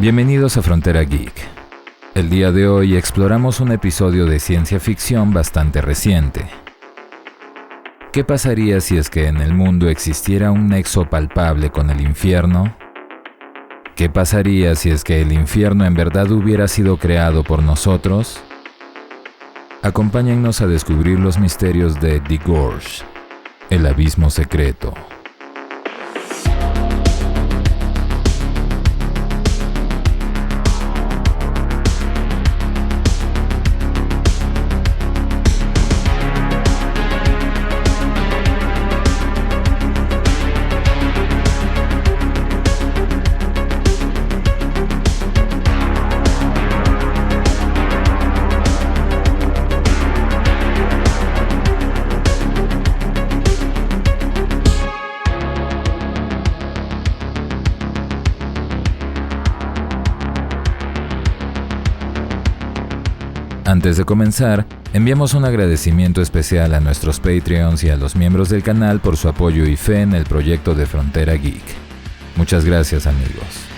Bienvenidos a Frontera Geek. El día de hoy exploramos un episodio de ciencia ficción bastante reciente. ¿Qué pasaría si es que en el mundo existiera un nexo palpable con el infierno? ¿Qué pasaría si es que el infierno en verdad hubiera sido creado por nosotros? Acompáñennos a descubrir los misterios de The Gorge, el abismo secreto. Antes de comenzar, enviamos un agradecimiento especial a nuestros Patreons y a los miembros del canal por su apoyo y fe en el proyecto de Frontera Geek. Muchas gracias, amigos.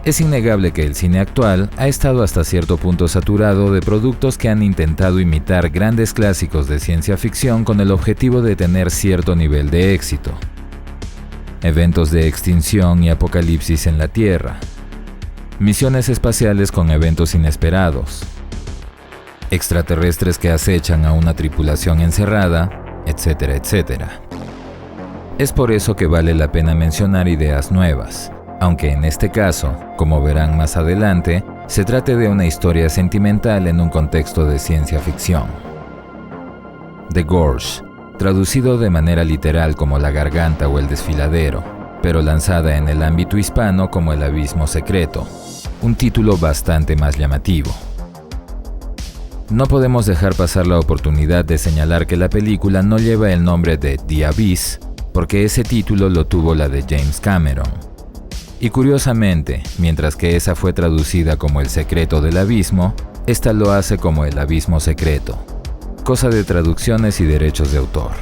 Es innegable que el cine actual ha estado hasta cierto punto saturado de productos que han intentado imitar grandes clásicos de ciencia ficción con el objetivo de tener cierto nivel de éxito. Eventos de extinción y apocalipsis en la Tierra. Misiones espaciales con eventos inesperados. Extraterrestres que acechan a una tripulación encerrada, etcétera, etcétera. Es por eso que vale la pena mencionar ideas nuevas. Aunque en este caso, como verán más adelante, se trate de una historia sentimental en un contexto de ciencia ficción. The Gorge, traducido de manera literal como la garganta o el desfiladero, pero lanzada en el ámbito hispano como el abismo secreto, un título bastante más llamativo. No podemos dejar pasar la oportunidad de señalar que la película no lleva el nombre de The Abyss, porque ese título lo tuvo la de James Cameron. Y curiosamente, mientras que esa fue traducida como El secreto del abismo, esta lo hace como El abismo secreto, cosa de traducciones y derechos de autor.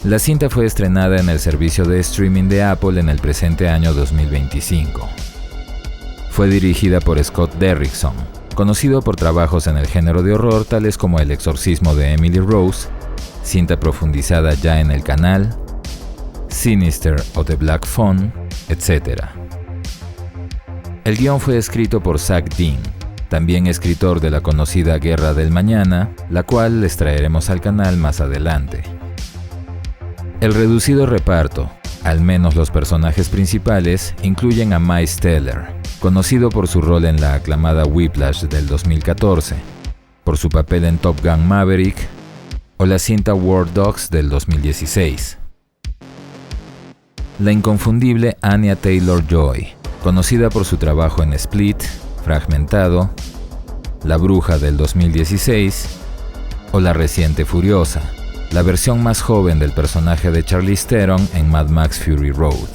La cinta fue estrenada en el servicio de streaming de Apple en el presente año 2025. Fue dirigida por Scott Derrickson, conocido por trabajos en el género de horror tales como El exorcismo de Emily Rose, cinta profundizada ya en el canal, Sinister o The Black Phone, etc. El guión fue escrito por Zach Dean, también escritor de la conocida Guerra del Mañana, la cual les traeremos al canal más adelante. El reducido reparto, al menos los personajes principales, incluyen a Miles Teller, conocido por su rol en la aclamada Whiplash del 2014, por su papel en Top Gun Maverick o la cinta War Dogs del 2016. La inconfundible Anya Taylor-Joy, conocida por su trabajo en Split, Fragmentado, La Bruja del 2016 o la reciente Furiosa, la versión más joven del personaje de Charlize Theron en Mad Max Fury Road.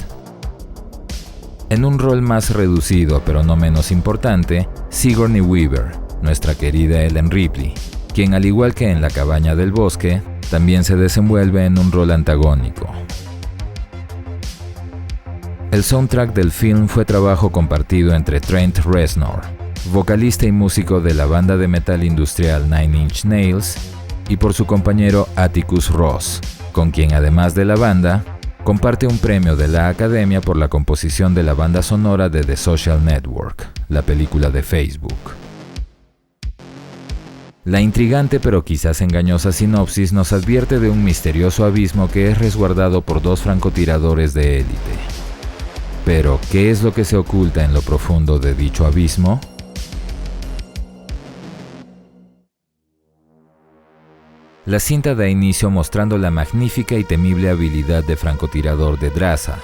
En un rol más reducido pero no menos importante, Sigourney Weaver, nuestra querida Ellen Ripley, quien al igual que en La cabaña del bosque, también se desenvuelve en un rol antagónico. El soundtrack del film fue trabajo compartido entre Trent Reznor, vocalista y músico de la banda de metal industrial Nine Inch Nails, y por su compañero Atticus Ross, con quien además de la banda, comparte un premio de la Academia por la composición de la banda sonora de The Social Network, la película de Facebook. La intrigante pero quizás engañosa sinopsis nos advierte de un misterioso abismo que es resguardado por dos francotiradores de élite. Pero, ¿qué es lo que se oculta en lo profundo de dicho abismo? La cinta da inicio mostrando la magnífica y temible habilidad de francotirador de Drasa,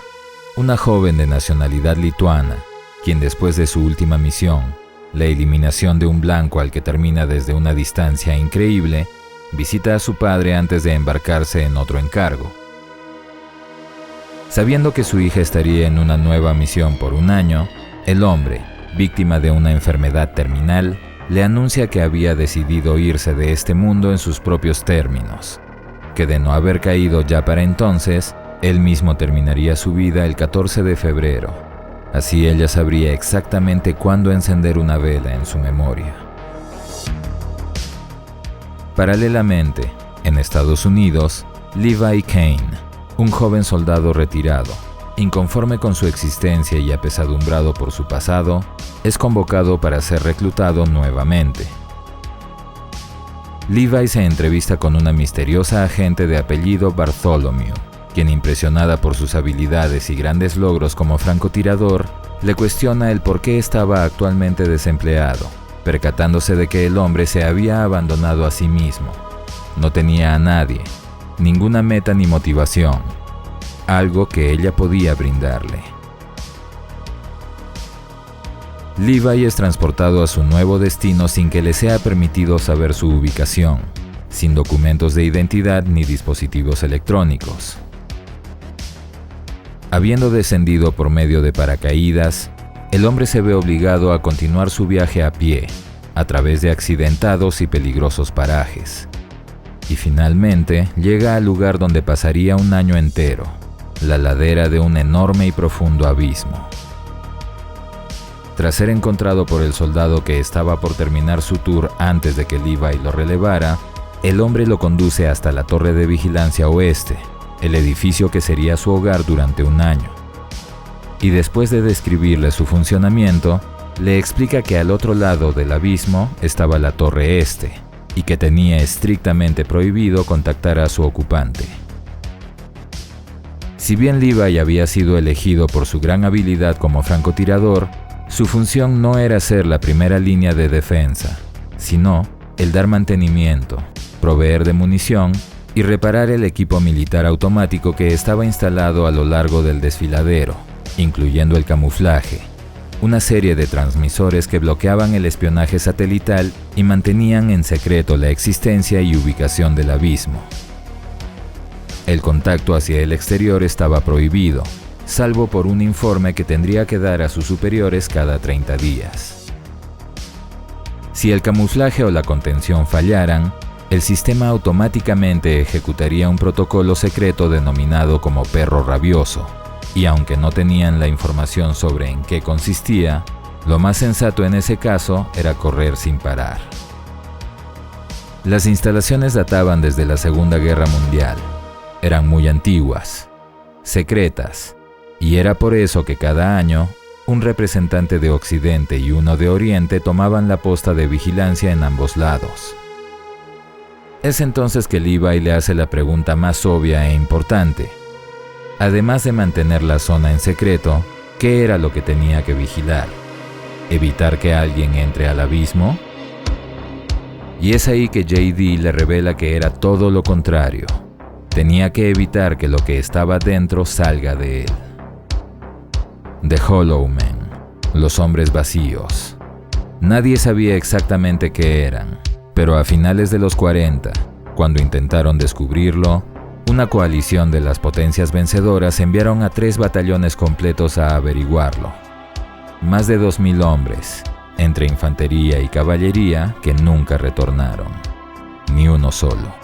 una joven de nacionalidad lituana, quien después de su última misión, la eliminación de un blanco al que termina desde una distancia increíble, visita a su padre antes de embarcarse en otro encargo. Sabiendo que su hija estaría en una nueva misión por un año, el hombre, víctima de una enfermedad terminal, le anuncia que había decidido irse de este mundo en sus propios términos, que de no haber caído ya para entonces, él mismo terminaría su vida el 14 de febrero. Así ella sabría exactamente cuándo encender una vela en su memoria. Paralelamente, en Estados Unidos, Levi Kane, un joven soldado retirado, inconforme con su existencia y apesadumbrado por su pasado, es convocado para ser reclutado nuevamente. Levi se entrevista con una misteriosa agente de apellido Bartholomew, quien, impresionada por sus habilidades y grandes logros como francotirador, le cuestiona el por qué estaba actualmente desempleado, percatándose de que el hombre se había abandonado a sí mismo. No tenía a nadie, ninguna meta ni motivación, algo que ella podía brindarle. Levi es transportado a su nuevo destino sin que le sea permitido saber su ubicación, sin documentos de identidad ni dispositivos electrónicos. Habiendo descendido por medio de paracaídas, el hombre se ve obligado a continuar su viaje a pie, a través de accidentados y peligrosos parajes. Y finalmente llega al lugar donde pasaría un año entero, la ladera de un enorme y profundo abismo. Tras ser encontrado por el soldado que estaba por terminar su tour antes de que Levi lo relevara, el hombre lo conduce hasta la Torre de Vigilancia Oeste, el edificio que sería su hogar durante un año. Y después de describirle su funcionamiento, le explica que al otro lado del abismo estaba la Torre Este y que tenía estrictamente prohibido contactar a su ocupante. Si bien Levi había sido elegido por su gran habilidad como francotirador, su función no era ser la primera línea de defensa, sino el dar mantenimiento, proveer de munición y reparar el equipo militar automático que estaba instalado a lo largo del desfiladero, incluyendo el camuflaje, una serie de transmisores que bloqueaban el espionaje satelital y mantenían en secreto la existencia y ubicación del abismo. El contacto hacia el exterior estaba prohibido, salvo por un informe que tendría que dar a sus superiores cada 30 días. Si el camuflaje o la contención fallaran, el sistema automáticamente ejecutaría un protocolo secreto denominado como perro rabioso, y aunque no tenían la información sobre en qué consistía, lo más sensato en ese caso era correr sin parar. Las instalaciones databan desde la Segunda Guerra Mundial, eran muy antiguas, secretas, y era por eso que cada año, un representante de Occidente y uno de Oriente tomaban la posta de vigilancia en ambos lados. Es entonces que Levi le hace la pregunta más obvia e importante. Además de mantener la zona en secreto, ¿qué era lo que tenía que vigilar? ¿Evitar que alguien entre al abismo? Y es ahí que JD le revela que era todo lo contrario. Tenía que evitar que lo que estaba dentro salga de él. The Hollow Men, los hombres vacíos. Nadie sabía exactamente qué eran, pero a finales de los 40, cuando intentaron descubrirlo, una coalición de las potencias vencedoras enviaron a 3 batallones completos a averiguarlo. Más de 2.000 hombres, entre infantería y caballería, que nunca retornaron. Ni uno solo.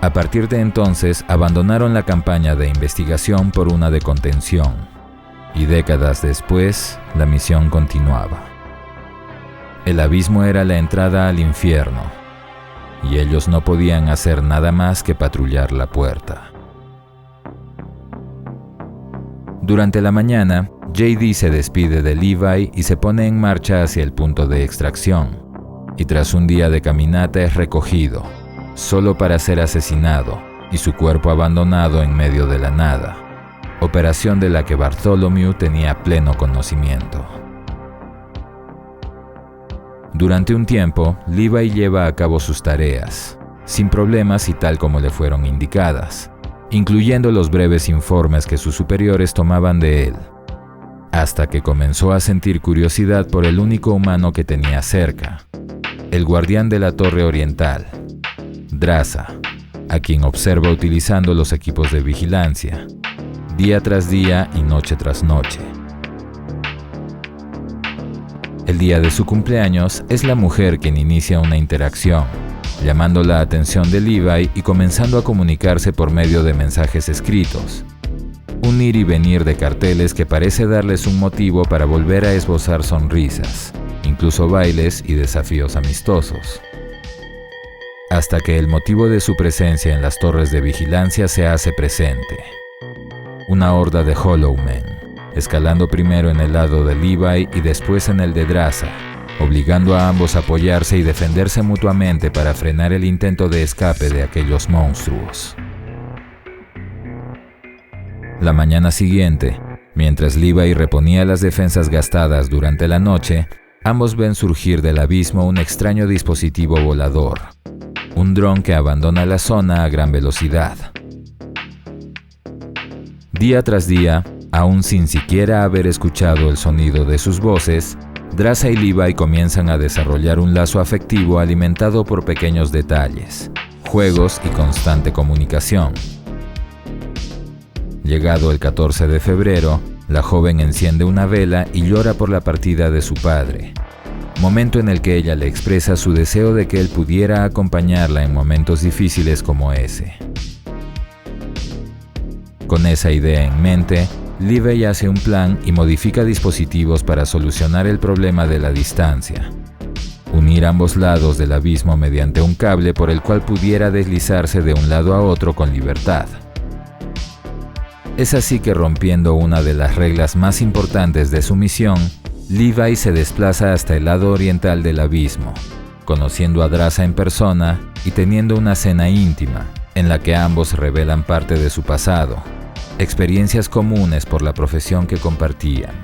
A partir de entonces, abandonaron la campaña de investigación por una de contención. Y décadas después, la misión continuaba. El abismo era la entrada al infierno, y ellos no podían hacer nada más que patrullar la puerta. Durante la mañana, JD se despide de Levi y se pone en marcha hacia el punto de extracción, y tras un día de caminata es recogido, solo para ser asesinado y su cuerpo abandonado en medio de la nada. Operación de la que Bartholomew tenía pleno conocimiento. Durante un tiempo, Levi lleva a cabo sus tareas, sin problemas y tal como le fueron indicadas, incluyendo los breves informes que sus superiores tomaban de él. hasta que comenzó a sentir curiosidad por el único humano que tenía cerca, el guardián de la torre oriental, Draza, a quien observa utilizando los equipos de vigilancia, día tras día y noche tras noche. El día de su cumpleaños es la mujer quien inicia una interacción, llamando la atención de Levi y comenzando a comunicarse por medio de mensajes escritos. Un ir y venir de carteles que parece darles un motivo para volver a esbozar sonrisas, incluso bailes y desafíos amistosos. Hasta que el motivo de su presencia en las torres de vigilancia se hace presente. Una horda de Hollow Men, escalando primero en el lado de Levi y después en el de Draza, obligando a ambos a apoyarse y defenderse mutuamente para frenar el intento de escape de aquellos monstruos. La mañana siguiente, mientras Levi reponía las defensas gastadas durante la noche, ambos ven surgir del abismo un extraño dispositivo volador, un dron que abandona la zona a gran velocidad. Día tras día, aún sin siquiera haber escuchado el sonido de sus voces, Draza y Levi comienzan a desarrollar un lazo afectivo alimentado por pequeños detalles, juegos y constante comunicación. Llegado el 14 de febrero, la joven enciende una vela y llora por la partida de su padre, momento en el que ella le expresa su deseo de que él pudiera acompañarla en momentos difíciles como ese. Con esa idea en mente, Levi hace un plan y modifica dispositivos para solucionar el problema de la distancia. Unir ambos lados del abismo mediante un cable por el cual pudiera deslizarse de un lado a otro con libertad. Es así que, rompiendo una de las reglas más importantes de su misión, Levi se desplaza hasta el lado oriental del abismo, conociendo a Draza en persona y teniendo una cena íntima, en la que ambos revelan parte de su pasado, experiencias comunes por la profesión que compartían.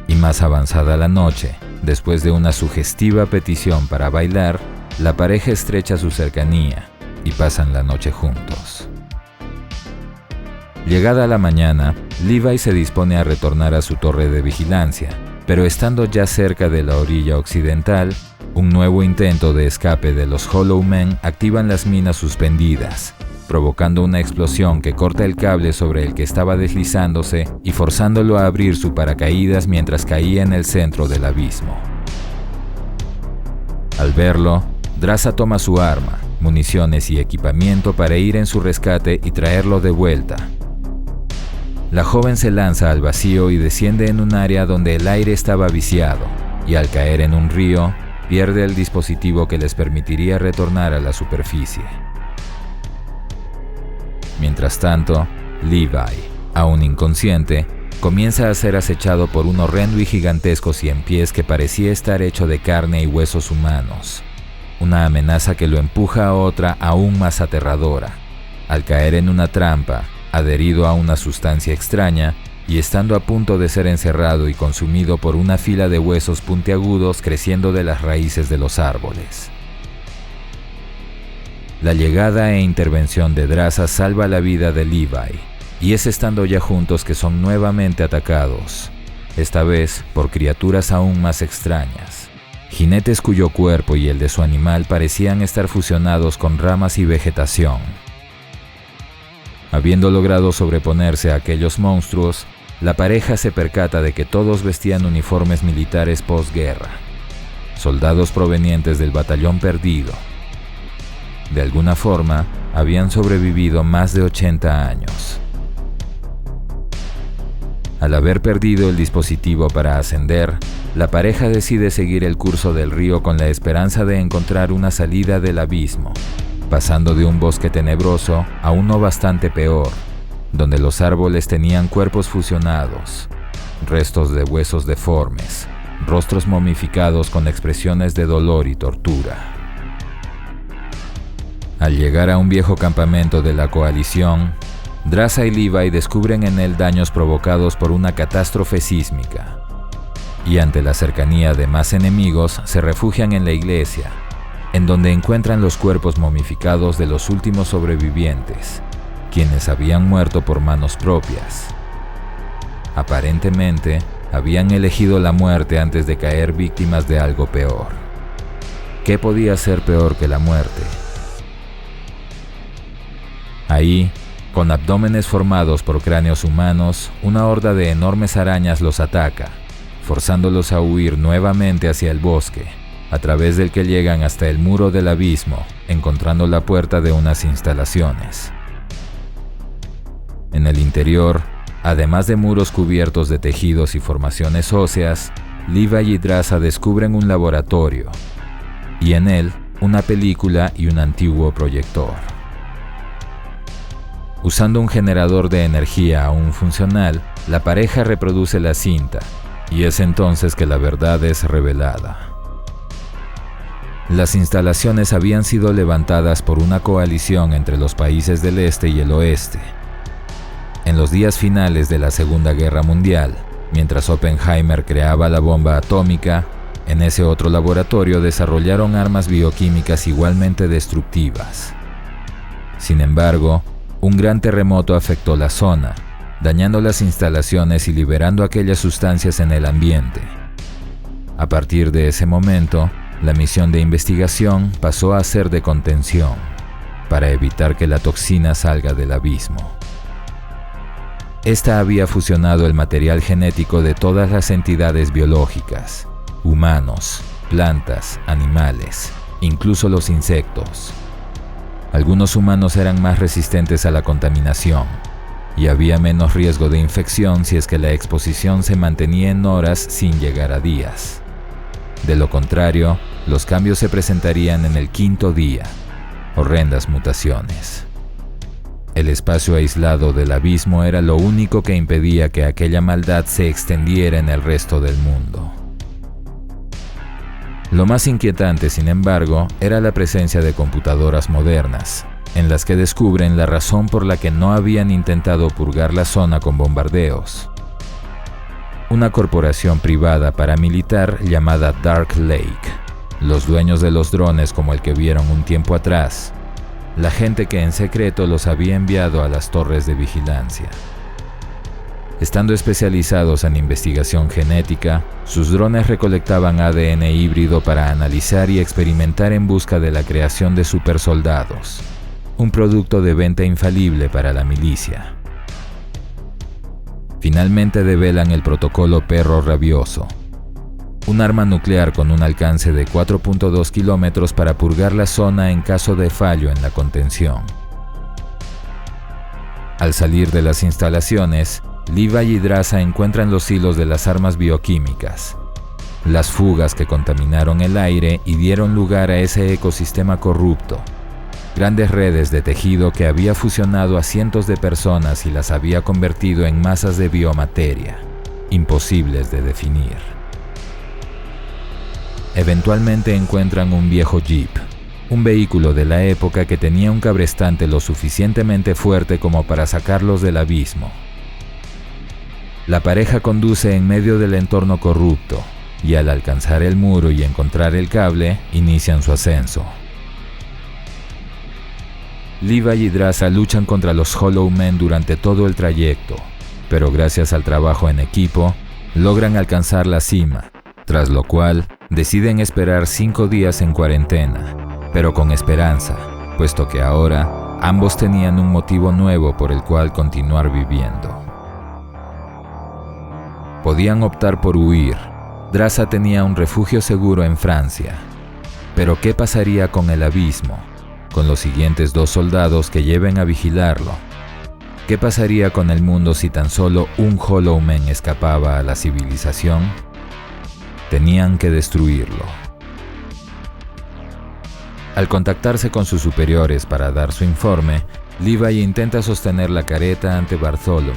Y más avanzada la noche, después de una sugestiva petición para bailar, la pareja estrecha su cercanía y pasan la noche juntos. Llegada la mañana, Levi se dispone a retornar a su torre de vigilancia, pero estando ya cerca de la orilla occidental, un nuevo intento de escape de los Hollow Men activan las minas suspendidas, provocando una explosión que corta el cable sobre el que estaba deslizándose y forzándolo a abrir su paracaídas mientras caía en el centro del abismo. Al verlo, Draza toma su arma, municiones y equipamiento para ir en su rescate y traerlo de vuelta. La joven se lanza al vacío y desciende en un área donde el aire estaba viciado, y al caer en un río, pierde el dispositivo que les permitiría retornar a la superficie. Mientras tanto, Levi, aún inconsciente, comienza a ser acechado por un horrendo y gigantesco ciempiés que parecía estar hecho de carne y huesos humanos, una amenaza que lo empuja a otra aún más aterradora, al caer en una trampa, adherido a una sustancia extraña y estando a punto de ser encerrado y consumido por una fila de huesos puntiagudos creciendo de las raíces de los árboles. La llegada e intervención de Draza salva la vida de Levi, y es estando ya juntos que son nuevamente atacados, esta vez por criaturas aún más extrañas, jinetes cuyo cuerpo y el de su animal parecían estar fusionados con ramas y vegetación. Habiendo logrado sobreponerse a aquellos monstruos, la pareja se percata de que todos vestían uniformes militares posguerra, soldados provenientes del batallón perdido. De alguna forma, habían sobrevivido más de 80 años. Al haber perdido el dispositivo para ascender, la pareja decide seguir el curso del río con la esperanza de encontrar una salida del abismo, pasando de un bosque tenebroso a uno bastante peor, donde los árboles tenían cuerpos fusionados, restos de huesos deformes, rostros momificados con expresiones de dolor y tortura. Al llegar a un viejo campamento de la coalición, Draza y Levi descubren en él daños provocados por una catástrofe sísmica, y ante la cercanía de más enemigos se refugian en la iglesia, en donde encuentran los cuerpos momificados de los últimos sobrevivientes, quienes habían muerto por manos propias. Aparentemente, habían elegido la muerte antes de caer víctimas de algo peor. ¿Qué podía ser peor que la muerte? Ahí, con abdómenes formados por cráneos humanos, una horda de enormes arañas los ataca, forzándolos a huir nuevamente hacia el bosque, a través del que llegan hasta el muro del abismo, encontrando la puerta de unas instalaciones. En el interior, además de muros cubiertos de tejidos y formaciones óseas, Levi y Draza descubren un laboratorio, y en él una película y un antiguo proyector. Usando un generador de energía aún funcional, la pareja reproduce la cinta, y es entonces que la verdad es revelada. Las instalaciones habían sido levantadas por una coalición entre los países del este y el oeste. En los días finales de la Segunda Guerra Mundial, mientras Oppenheimer creaba la bomba atómica, en ese otro laboratorio desarrollaron armas bioquímicas igualmente destructivas. Sin embargo, un gran terremoto afectó la zona, dañando las instalaciones y liberando aquellas sustancias en el ambiente. A partir de ese momento, la misión de investigación pasó a ser de contención, para evitar que la toxina salga del abismo. Esta había fusionado el material genético de todas las entidades biológicas, humanos, plantas, animales, incluso los insectos. Algunos humanos eran más resistentes a la contaminación, y había menos riesgo de infección si es que la exposición se mantenía en horas sin llegar a días. De lo contrario, los cambios se presentarían en el quinto día, horrendas mutaciones. El espacio aislado del abismo era lo único que impedía que aquella maldad se extendiera en el resto del mundo. Lo más inquietante, sin embargo, era la presencia de computadoras modernas, en las que descubren la razón por la que no habían intentado purgar la zona con bombardeos. Una corporación privada paramilitar llamada Dark Lake, los dueños de los drones como el que vieron un tiempo atrás, la gente que en secreto los había enviado a las torres de vigilancia. Estando especializados en investigación genética, sus drones recolectaban ADN híbrido para analizar y experimentar en busca de la creación de supersoldados, un producto de venta infalible para la milicia. Finalmente develan el protocolo Perro Rabioso, un arma nuclear con un alcance de 4.2 kilómetros para purgar la zona en caso de fallo en la contención. Al salir de las instalaciones, Levi y Draza encuentran los hilos de las armas bioquímicas, las fugas que contaminaron el aire y dieron lugar a ese ecosistema corrupto, grandes redes de tejido que había fusionado a cientos de personas y las había convertido en masas de biomateria, imposibles de definir. Eventualmente encuentran un viejo jeep, un vehículo de la época que tenía un cabrestante lo suficientemente fuerte como para sacarlos del abismo. La pareja conduce en medio del entorno corrupto, y al alcanzar el muro y encontrar el cable, inician su ascenso. Levi y Draza luchan contra los Hollow Men durante todo el trayecto, pero gracias al trabajo en equipo, logran alcanzar la cima, tras lo cual deciden esperar 5 días en cuarentena, pero con esperanza, puesto que ahora ambos tenían un motivo nuevo por el cual continuar viviendo. Podían optar por huir. Draza tenía un refugio seguro en Francia. Pero ¿qué pasaría con el abismo? Con los siguientes 2 soldados que lleven a vigilarlo. ¿Qué pasaría con el mundo si tan solo un Hollow Man escapaba a la civilización? Tenían que destruirlo. Al contactarse con sus superiores para dar su informe, Levi intenta sostener la careta ante Bartholomew,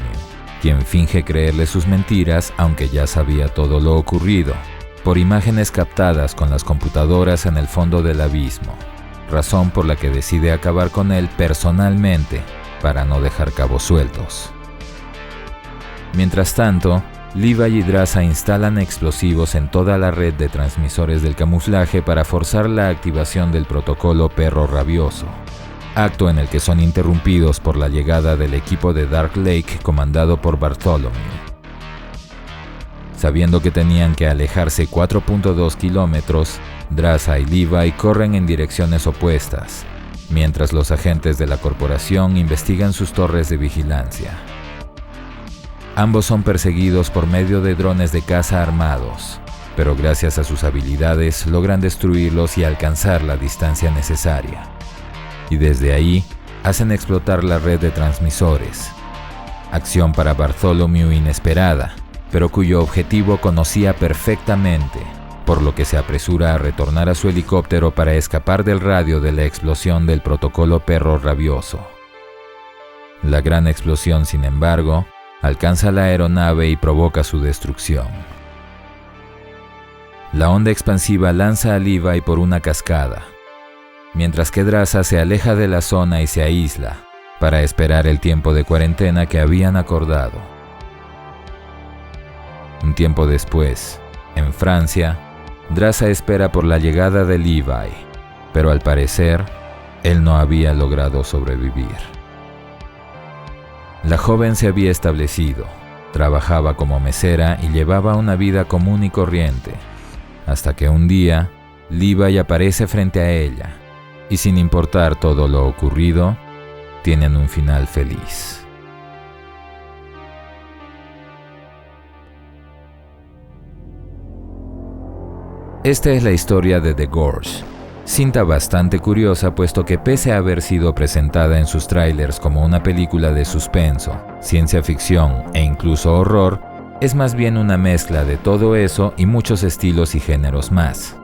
quien finge creerle sus mentiras aunque ya sabía todo lo ocurrido, por imágenes captadas con las computadoras en el fondo del abismo, razón por la que decide acabar con él personalmente para no dejar cabos sueltos. Mientras tanto, Levi y Draza instalan explosivos en toda la red de transmisores del camuflaje para forzar la activación del protocolo Perro Rabioso, acto en el que son interrumpidos por la llegada del equipo de Dark Lake comandado por Bartholomew. Sabiendo que tenían que alejarse 4.2 kilómetros, Draza y Levi corren en direcciones opuestas, mientras los agentes de la corporación investigan sus torres de vigilancia. Ambos son perseguidos por medio de drones de caza armados, pero gracias a sus habilidades logran destruirlos y alcanzar la distancia necesaria. Y desde ahí, hacen explotar la red de transmisores. Acción para Bartholomew inesperada, pero cuyo objetivo conocía perfectamente, por lo que se apresura a retornar a su helicóptero para escapar del radio de la explosión del protocolo Perro Rabioso. La gran explosión, sin embargo, alcanza la aeronave y provoca su destrucción. La onda expansiva lanza a Levi por una cascada, mientras que Draza se aleja de la zona y se aísla, para esperar el tiempo de cuarentena que habían acordado. Un tiempo después, en Francia, Draza espera por la llegada de Levi, pero al parecer, él no había logrado sobrevivir. La joven se había establecido, trabajaba como mesera y llevaba una vida común y corriente, hasta que un día, Levi aparece frente a ella, y sin importar todo lo ocurrido, tienen un final feliz. Esta es la historia de The Gorge, cinta bastante curiosa puesto que pese a haber sido presentada en sus trailers como una película de suspenso, ciencia ficción e incluso horror, es más bien una mezcla de todo eso y muchos estilos y géneros más.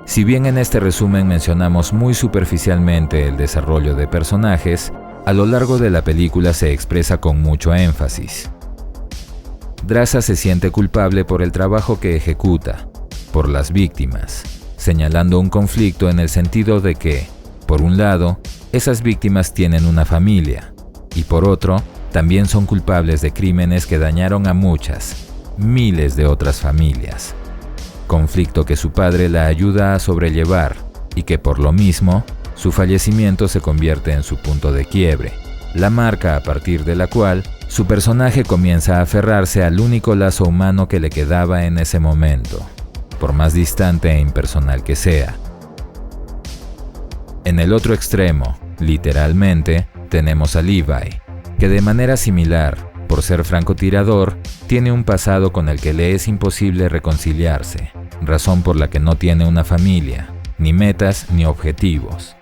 Si bien en este resumen mencionamos muy superficialmente el desarrollo de personajes, a lo largo de la película se expresa con mucho énfasis. Draza se siente culpable por el trabajo que ejecuta, por las víctimas, señalando un conflicto en el sentido de que, por un lado, esas víctimas tienen una familia, y por otro, también son culpables de crímenes que dañaron a muchas, miles de otras familias. Conflicto que su padre la ayuda a sobrellevar y que por lo mismo, su fallecimiento se convierte en su punto de quiebre, la marca a partir de la cual su personaje comienza a aferrarse al único lazo humano que le quedaba en ese momento, por más distante e impersonal que sea. En el otro extremo, literalmente, tenemos a Levi, que de manera similar, por ser francotirador, tiene un pasado con el que le es imposible reconciliarse, razón por la que no tiene una familia, ni metas ni objetivos.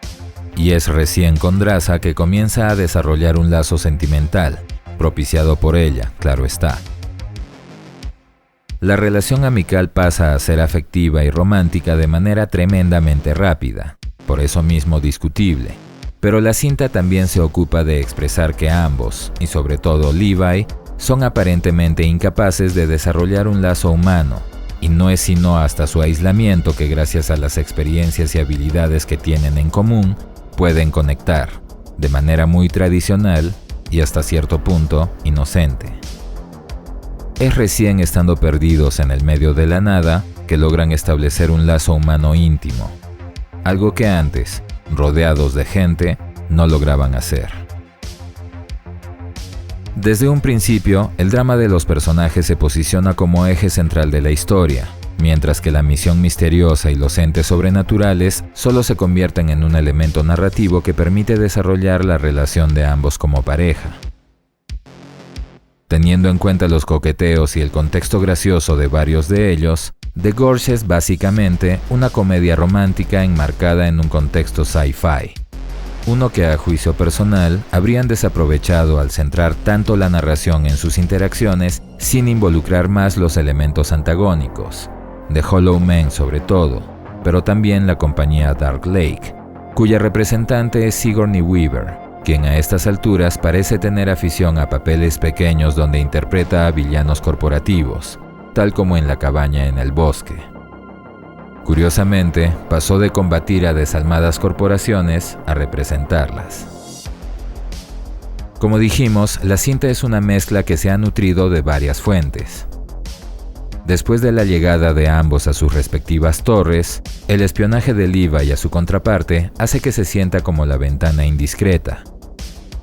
Y es recién con Draza que comienza a desarrollar un lazo sentimental, propiciado por ella, claro está. La relación amical pasa a ser afectiva y romántica de manera tremendamente rápida, por eso mismo discutible, pero la cinta también se ocupa de expresar que ambos, y sobre todo Levi, son aparentemente incapaces de desarrollar un lazo humano, y no es sino hasta su aislamiento que gracias a las experiencias y habilidades que tienen en común, pueden conectar, de manera muy tradicional y hasta cierto punto inocente. Es recién estando perdidos en el medio de la nada que logran establecer un lazo humano íntimo, algo que antes, rodeados de gente, no lograban hacer. Desde un principio, el drama de los personajes se posiciona como eje central de la historia, mientras que la misión misteriosa y los entes sobrenaturales solo se convierten en un elemento narrativo que permite desarrollar la relación de ambos como pareja. Teniendo en cuenta los coqueteos y el contexto gracioso de varios de ellos, The Gorge es básicamente una comedia romántica enmarcada en un contexto sci-fi, uno que a juicio personal habrían desaprovechado al centrar tanto la narración en sus interacciones sin involucrar más los elementos antagónicos, de Hollow Man sobre todo, pero también la compañía Dark Lake, cuya representante es Sigourney Weaver, quien a estas alturas parece tener afición a papeles pequeños donde interpreta a villanos corporativos, tal como en La cabaña en el bosque. Curiosamente, pasó de combatir a desalmadas corporaciones a representarlas. Como dijimos, la cinta es una mezcla que se ha nutrido de varias fuentes. Después de la llegada de ambos a sus respectivas torres, el espionaje de Levi a su contraparte hace que se sienta como la ventana indiscreta.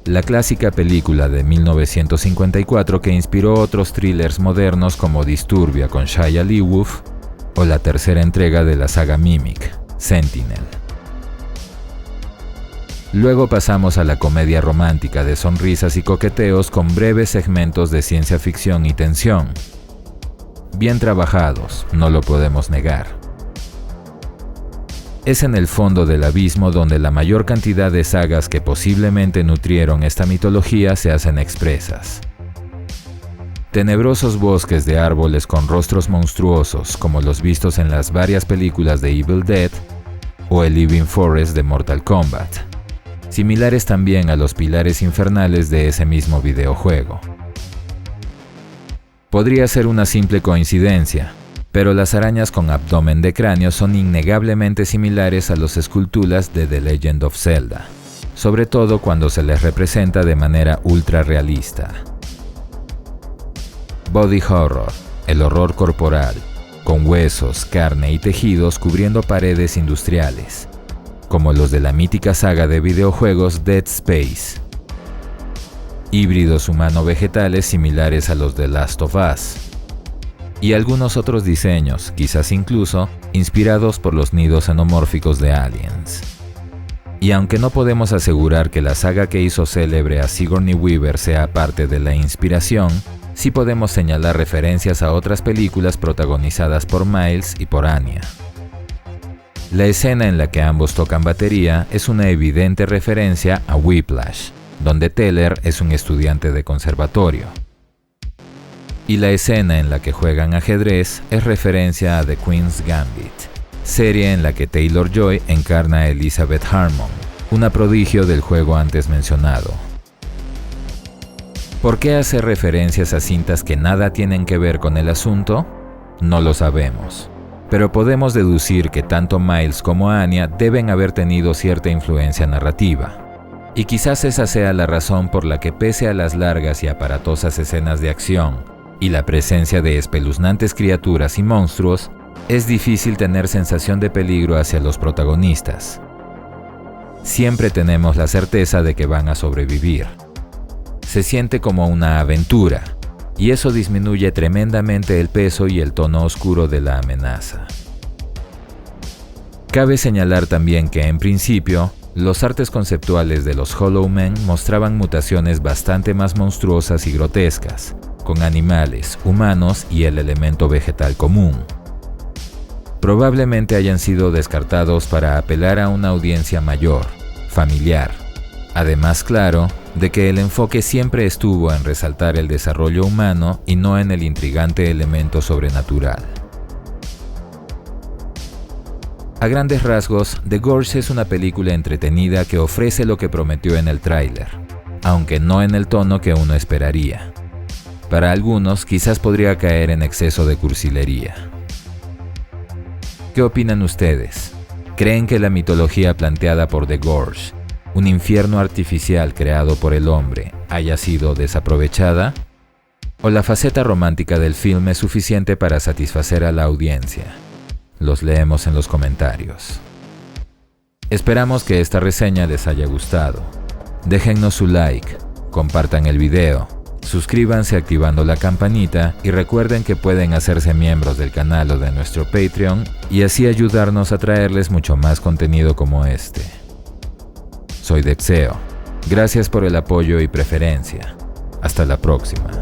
la clásica película de 1954 que inspiró otros thrillers modernos como Disturbia con Shia LaBeouf o la tercera entrega de la saga Mimic, Sentinel. Luego pasamos a la comedia romántica de sonrisas y coqueteos con breves segmentos de ciencia ficción y tensión. Bien trabajados, no lo podemos negar. Es en el fondo del abismo donde la mayor cantidad de sagas que posiblemente nutrieron esta mitología se hacen expresas. Tenebrosos bosques de árboles con rostros monstruosos como los vistos en las varias películas de Evil Dead o el Living Forest de Mortal Kombat, similares también a los pilares infernales de ese mismo videojuego. Podría ser una simple coincidencia, pero las arañas con abdomen de cráneo son innegablemente similares a los Skulltulas de The Legend of Zelda, sobre todo cuando se les representa de manera ultra realista. Body horror, el horror corporal, con huesos, carne y tejidos cubriendo paredes industriales, como los de la mítica saga de videojuegos Dead Space. Híbridos humano-vegetales similares a los de Last of Us. Y algunos otros diseños, quizás incluso, inspirados por los nidos xenomórficos de Aliens. Y aunque no podemos asegurar que la saga que hizo célebre a Sigourney Weaver sea parte de la inspiración, sí podemos señalar referencias a otras películas protagonizadas por Miles y por Anya. La escena en la que ambos tocan batería es una evidente referencia a Whiplash, donde Teller es un estudiante de conservatorio. Y la escena en la que juegan ajedrez es referencia a The Queen's Gambit, serie en la que Taylor-Joy encarna a Elizabeth Harmon, una prodigio del juego antes mencionado. ¿Por qué hacer referencias a cintas que nada tienen que ver con el asunto? No lo sabemos, pero podemos deducir que tanto Miles como Anya deben haber tenido cierta influencia narrativa. Y quizás esa sea la razón por la que pese a las largas y aparatosas escenas de acción y la presencia de espeluznantes criaturas y monstruos, es difícil tener sensación de peligro hacia los protagonistas. Siempre tenemos la certeza de que van a sobrevivir. Se siente como una aventura, y eso disminuye tremendamente el peso y el tono oscuro de la amenaza. Cabe señalar también que, en principio, los artes conceptuales de los Hollow Men mostraban mutaciones bastante más monstruosas y grotescas, con animales, humanos y el elemento vegetal común. Probablemente hayan sido descartados para apelar a una audiencia mayor, familiar. Además, claro, de que el enfoque siempre estuvo en resaltar el desarrollo humano y no en el intrigante elemento sobrenatural. A grandes rasgos, The Gorge es una película entretenida que ofrece lo que prometió en el tráiler, aunque no en el tono que uno esperaría. Para algunos, quizás podría caer en exceso de cursilería. ¿Qué opinan ustedes? ¿Creen que la mitología planteada por The Gorge, un infierno artificial creado por el hombre, haya sido desaprovechada? ¿O la faceta romántica del film es suficiente para satisfacer a la audiencia? Los leemos en los comentarios. Esperamos que esta reseña les haya gustado. Déjennos su like, compartan el video, suscríbanse activando la campanita y recuerden que pueden hacerse miembros del canal o de nuestro Patreon y así ayudarnos a traerles mucho más contenido como este. Soy Dexeo. Gracias por el apoyo y preferencia. Hasta la próxima.